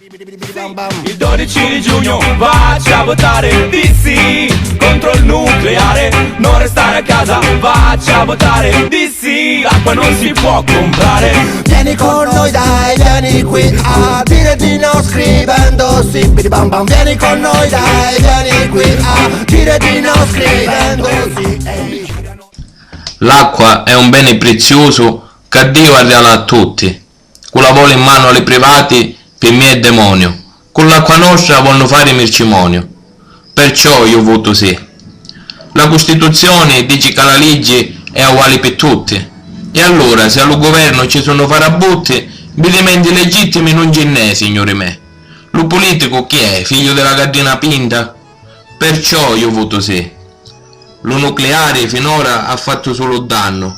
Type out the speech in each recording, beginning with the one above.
Il 12 di giugno vacci a votare di sì contro il nucleare, non restare a casa, vacci a votare di sì, l'acqua non si può comprare. Vieni con noi dai, vieni qui a dire di no scrivendo sì, bam bam. Vieni con noi dai, vieni qui a dire di no scrivendo sì. L'acqua è un bene prezioso che Dio ha regalato a tutti. Con la vuole in mano ai privati per me è demonio. Con l'acqua nostra vogliono fare mercimonio. Perciò io voto sì. La Costituzione dice che la legge è uguale per tutti. E allora se al governo ci sono farabutti, elementi legittimi non ce n'è, signore me. Lo politico chi è? Figlio della gardina pinta? Perciò io voto sì. Lo nucleare finora ha fatto solo danno.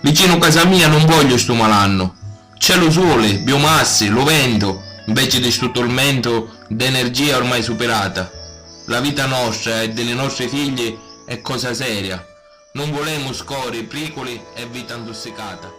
Vicino a casa mia non voglio sto malanno. C'è lo sole, biomasse, lo vento, invece di sto tormento d'energia ormai superata. La vita nostra e delle nostre figlie è cosa seria. Non volemo scorie, pericoli e vita intossicata.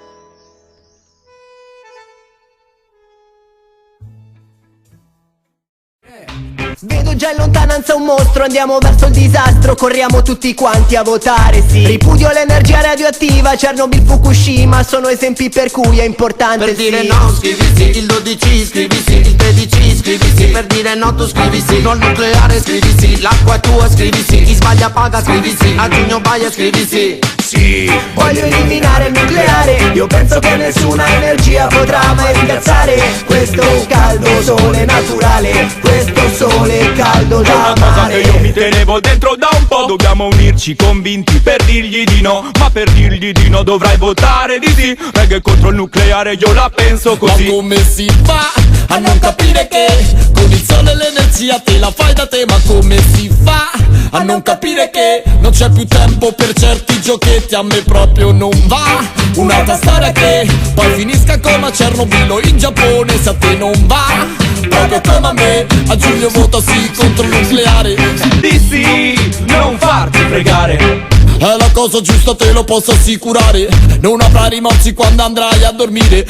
Vedo già in lontananza un mostro, andiamo verso il disastro, corriamo tutti quanti a votare sì. Ripudio l'energia radioattiva, Chernobyl, Fukushima, sono esempi per cui è importante Per sì. dire no scrivi sì, il 12 scrivi sì, il 13 scrivi sì. Per dire no tu scrivi sì, non nucleare scrivi sì, l'acqua è tua scrivi sì, chi sbaglia paga scrivi sì, a giugno vai e scrivi sì. Sì, Voglio eliminare il nucleare, io penso che nessuna energia potrà mai rimpiazzare questo caldo sole naturale, questo sole caldo da una cosa che io mare. mi tenevo dentro da un po'. Dobbiamo unirci convinti per dirgli di no, ma per dirgli di no dovrai votare di sì. Perché contro il nucleare io la penso così. Ma come si fa a non capire che con il sole l'energia te la fai da te? Ma come si fa a non capire che non c'è più tempo per certi giochetti? A me proprio non va un'altra storia che poi finisca come a Chernobyl o in Giappone. Se a te non va, proprio come a me, a giugno voto sì contro il nucleare. Di sì, non farti fregare. È la cosa giusta, te lo posso assicurare. Non avrai rimorsi quando andrai a dormire.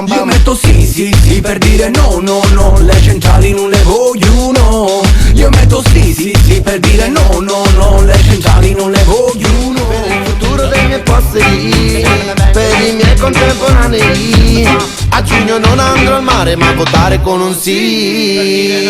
Io metto sì sì sì per dire no no no, le centrali non le voglio no. Io metto sì sì sì per dire no no no, le centrali non le voglio no. Per il futuro dei miei posteri, per i miei contemporanei, a giugno non andrò al mare ma a votare con un sì.